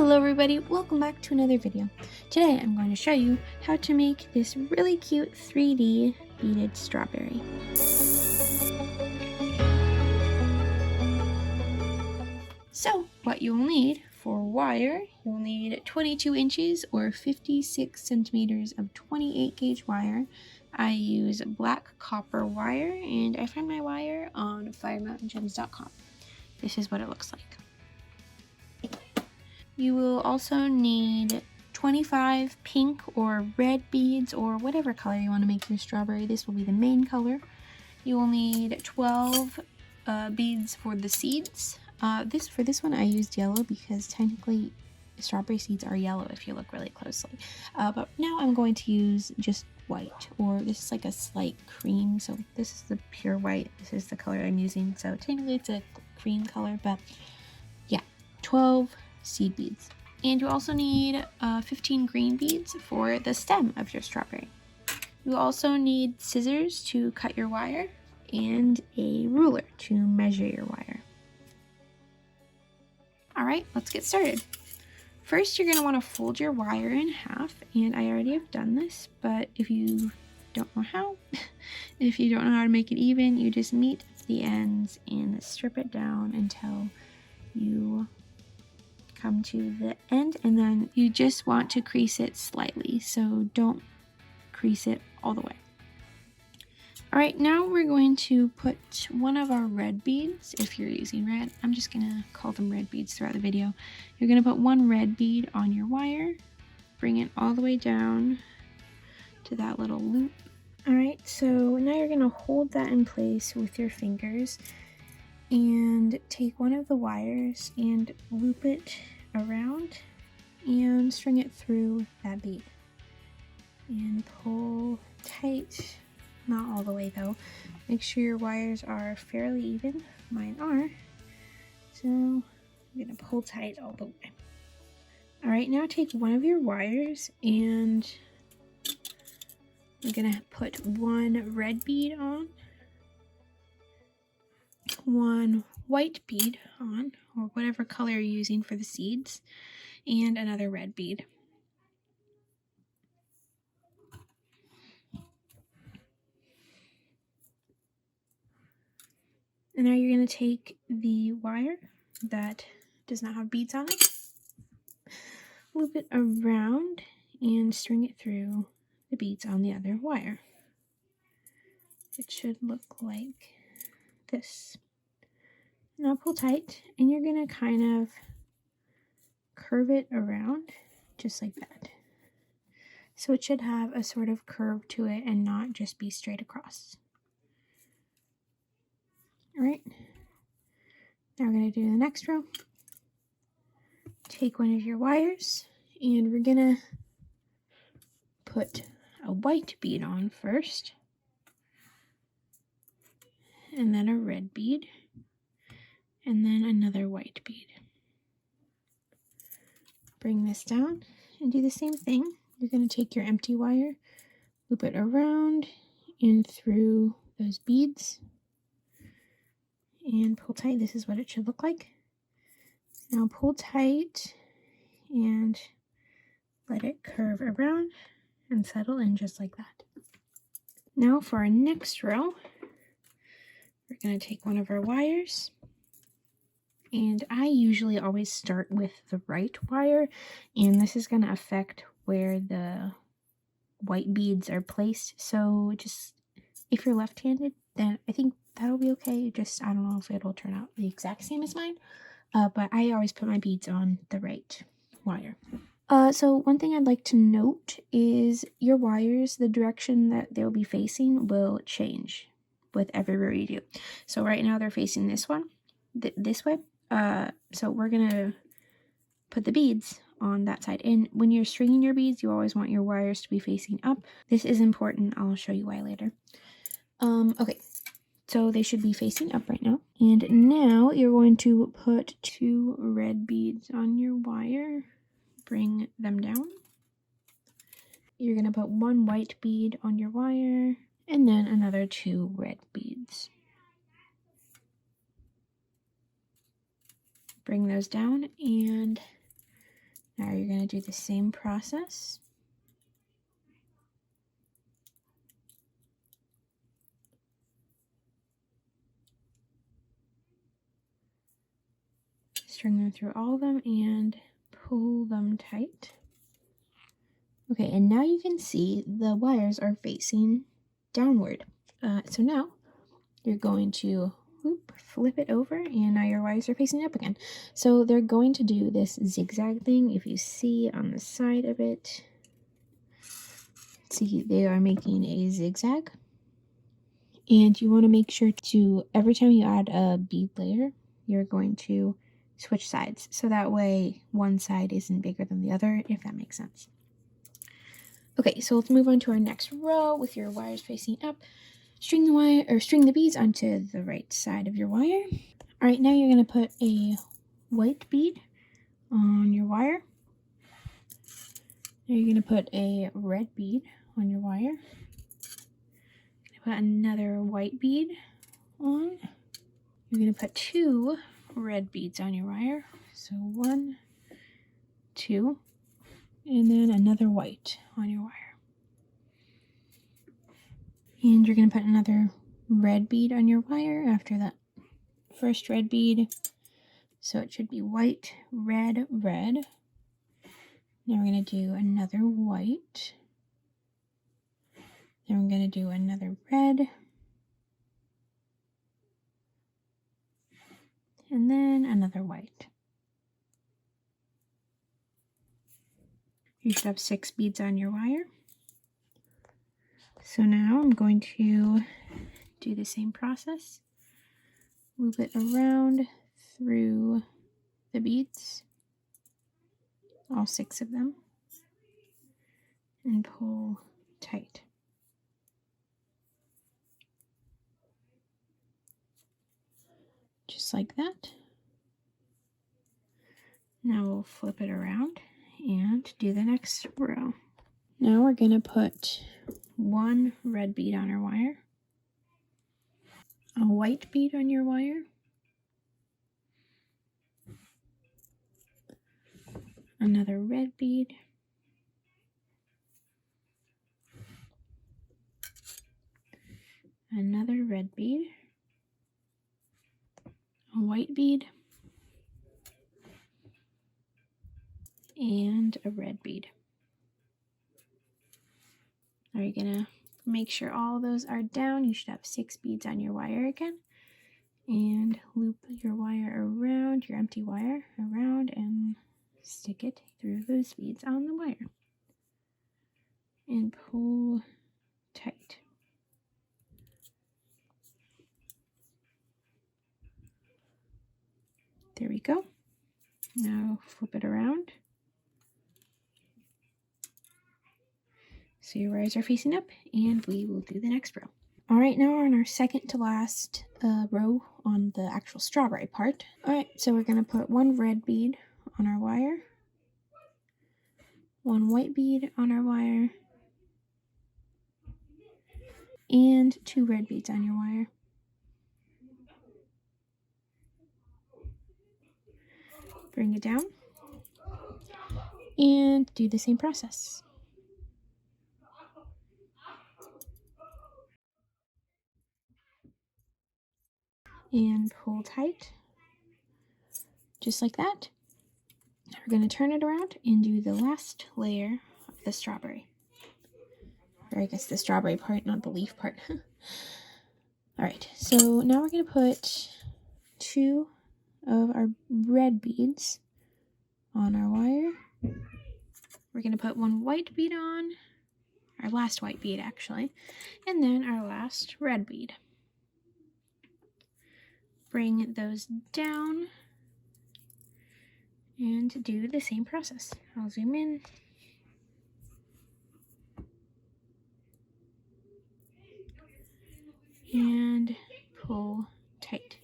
Hello everybody, welcome back to another video. Today I'm going to show you how to make this really cute 3D beaded strawberry. So what you'll need for wire, you'll need 22 inches or 56 centimeters of 28 gauge wire. I use black copper wire and I found my wire on firemountaingems.com. This is what it looks like. You will also need 25 pink or red beads or whatever color you want to make your strawberry. This will be the main color. You will need 12 beads for the seeds. For this one I used yellow because technically strawberry seeds are yellow if you look really closely. But now I'm going to use just white, or this is like a slight cream. So this is the pure white. This is the color I'm using. So technically it's a cream color, but yeah, 12 seed beads. And you also need 15 green beads for the stem of your strawberry. You also need scissors to cut your wire and a ruler to measure your wire. Alright, let's get started. First, you're going to want to fold your wire in half, and I already have done this, but if you don't know how, if you don't know how to make it even, you just meet the ends and strip it down until you come to the end, and then you just want to crease it slightly, so don't crease it all the way. Alright, now we're going to put one of our red beads. If you're using red, I'm just gonna call them red beads throughout the video. You're gonna put one red bead on your wire, bring it all the way down to that little loop. Alright, so now you're gonna hold that in place with your fingers and take one of the wires and loop it around and string it through that bead and pull tight, not all the way though. Make sure your wires are fairly even. Mine are, so I'm gonna pull tight all the way. All right, now take one of your wires and I'm gonna put one red bead on, one white bead on, or whatever color you're using for the seeds, and another red bead. And now you're going to take the wire that does not have beads on it, loop it around, and string it through the beads on the other wire. It should look like this. Now pull tight, and you're going to kind of curve it around just like that. So it should have a sort of curve to it and not just be straight across. Alright, now we're going to do the next row. Take one of your wires, and we're going to put a white bead on first, and then a red bead, and then another white bead. Bring this down and do the same thing. You're going to take your empty wire, loop it around and through those beads, and pull tight. This is what it should look like. Now pull tight and let it curve around and settle in just like that. Now for our next row, we're going to take one of our wires, and I usually always start with the right wire, and this is going to affect where the white beads are placed. So just, if you're left-handed, then I think that'll be okay. Just, I don't know if it'll turn out the exact same as mine, but I always put my beads on the right wire. So one thing I'd like to note is your wires, the direction that they'll be facing will change with every row you do. So right now they're facing this one, this way. So we're gonna put the beads on that side, and when you're stringing your beads, you always want your wires to be facing up. This is important. I'll show you why later. Okay, so they should be facing up right now, and now you're going to put two red beads on your wire, bring them down. You're gonna put one white bead on your wire, and then another two red beads. Bring those down and Now you're going to do the same process. String them through all of them and pull them tight. Okay, and now you can see the wires are facing downward. So now you're going to flip it over, and now your wires are facing up again. So they're going to do this zigzag thing. If you see on the side of it, see, they are making a zigzag. And you want to make sure to, every time you add a bead layer, you're going to switch sides. So that way one side isn't bigger than the other, if that makes sense. Okay, so let's move on to our next row with your wires facing up. String the beads onto the right side of your wire. All right, now you're going to put a white bead on your wire. Now you're going to put a red bead on your wire. Put another white bead on. You're going to put 2 red beads on your wire. So 1, 2, and then another white on your wire. And you're going to put another red bead on your wire after that first red bead. So it should be white, red, red. Now we're going to do another white. Then we're going to do another red. And then another white. You should have 6 beads on your wire. So now I'm going to do the same process. Loop it around through the beads, all 6 of them, and pull tight. Just like that. Now we'll flip it around and do the next row. Now we're going to put 1 red bead on our wire, a white bead on your wire, another red bead, another red bead, a white bead, and a red bead. Now you're going to make sure all those are down. You should have 6 beads on your wire again. And loop your wire around, your empty wire around, and stick it through those beads on the wire. And pull tight. There we go. Now flip it around. So your wires are facing up, and we will do the next row. All right, now we're on our second to last row on the actual strawberry part. All right, so we're going to put 1 red bead on our wire, 1 white bead on our wire, and 2 red beads on your wire. Bring it down and do the same process. And pull tight, just like that. Now we're going to turn it around and do the last layer of the strawberry. Or I guess the strawberry part, not the leaf part. Alright, so now we're going to put 2 of our red beads on our wire. We're going to put 1 white bead on, our last white bead actually, and then our last red bead. Bring those down and do the same process. I'll zoom in. And pull tight.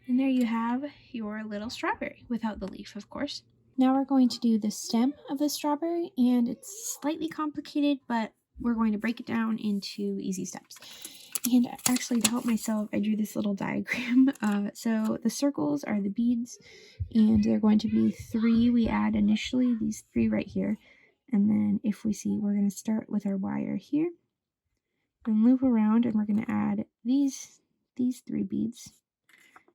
And there you have your little strawberry, without the leaf, of course. Now we're going to do the stem of the strawberry, and it's slightly complicated, but we're going to break it down into easy steps. And actually, to help myself, I drew this little diagram. So the circles are the beads, and they're going to be 3. We add initially these 3 right here. And then if we see, we're going to start with our wire here and loop around, and we're going to add these 3 beads.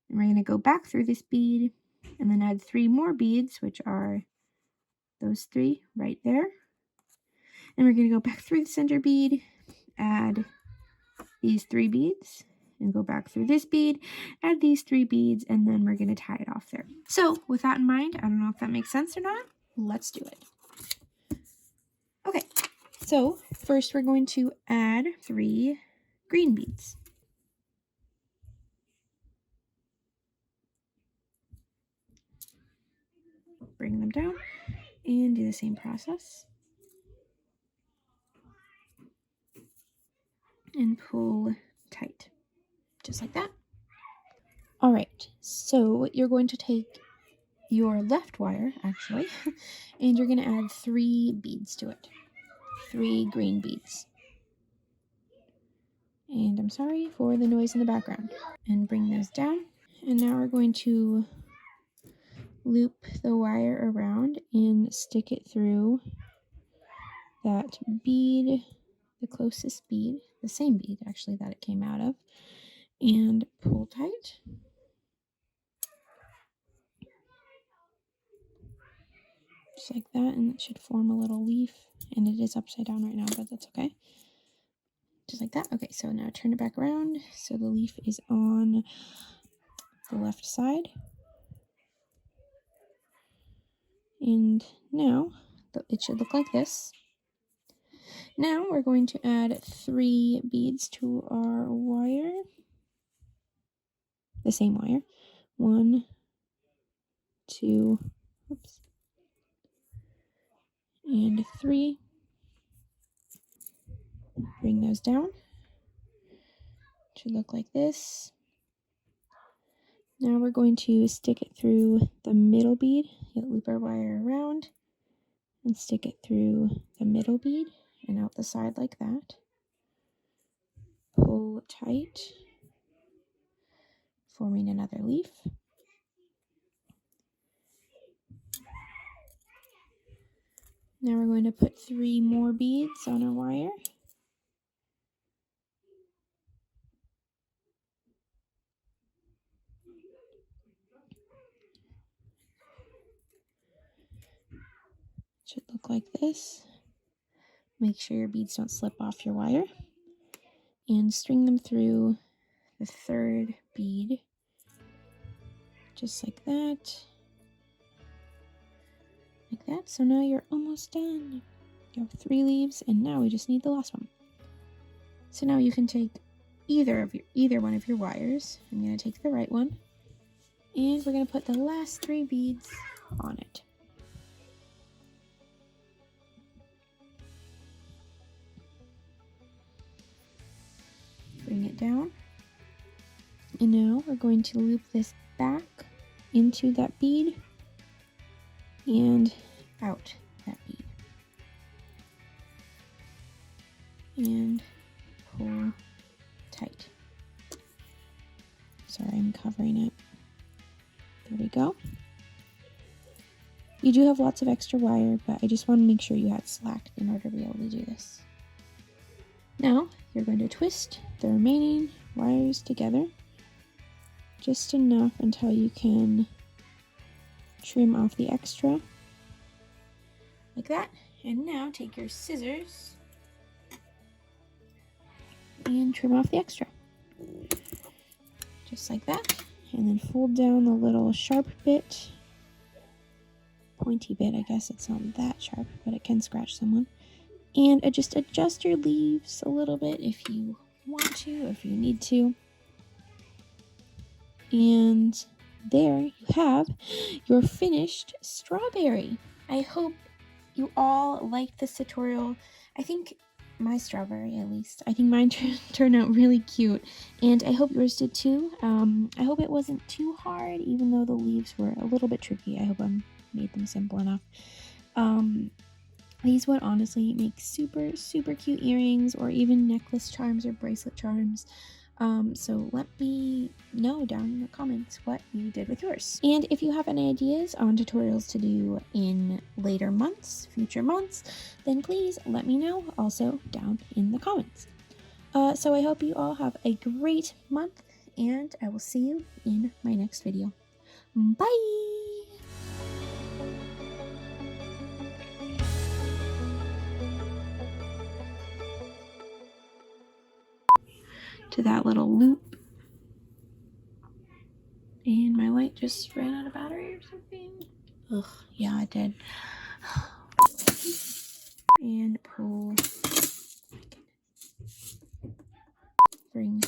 And we're going to go back through this bead and then add 3 more beads, which are those 3 right there. And we're going to go back through the center bead, add these 3 beads, and go back through this bead, add these 3 beads, and then we're going to tie it off there. So with that in mind, I don't know if that makes sense or not. Let's do it. Okay, so first we're going to add 3 green beads. Bring them down and do the same process. And pull tight, just like that. All right, so you're going to take your left wire, actually, and you're going to add 3 beads to it. 3 green beads. And I'm sorry for the noise in the background. And bring those down. And now we're going to loop the wire around and stick it through that bead, the closest bead, the same bead actually that it came out of, and pull tight. Just like that, and it should form a little leaf, and it is upside down right now, but that's okay. Just like that. Okay, so now turn it back around so the leaf is on the left side. And now it should look like this. Now we're going to add 3 beads to our wire, the same wire. 1, 2, oops, and 3. Bring those down. Should look like this. Now we're going to stick it through the middle bead. Loop our wire around and stick it through the middle bead and out the side like that. Pull tight, forming another leaf. Now we're going to put 3 more beads on our wire. Should look like this. Make sure your beads don't slip off your wire. And string them through the 3rd bead. Just like that. Like that. So now you're almost done. You have 3 leaves, and now we just need the last one. So now you can take either one of your wires. I'm going to take the right one, and we're going to put the last 3 beads on it. Bring it down, and now we're going to loop this back into that bead and out that bead, and pull tight. Sorry, I'm covering it. There we go. You do have lots of extra wire, but I just want to make sure you had slack in order to be able to do this. Now you're going to twist the remaining wires together just enough until you can trim off the extra, like that. And now take your scissors and trim off the extra, just like that. And then fold down the little sharp bit, pointy bit. I guess it's not that sharp, but it can scratch someone. And just adjust your leaves a little bit if you want to, or if you need to. And there you have your finished strawberry. I hope you all liked this tutorial. I think my strawberry, at least, I think mine turned out really cute, and I hope yours did too. I hope it wasn't too hard, even though the leaves were a little bit tricky. I hope I made them simple enough. These would honestly make super, super cute earrings or even necklace charms or bracelet charms. So let me know down in the comments what you did with yours. And if you have any ideas on tutorials to do in later months, future months, then please let me know also down in the comments. So I hope you all have a great month, and I will see you in my next video. Bye! To that little loop. And my light just ran out of battery or something. Ugh, yeah, it did. And pull. Bring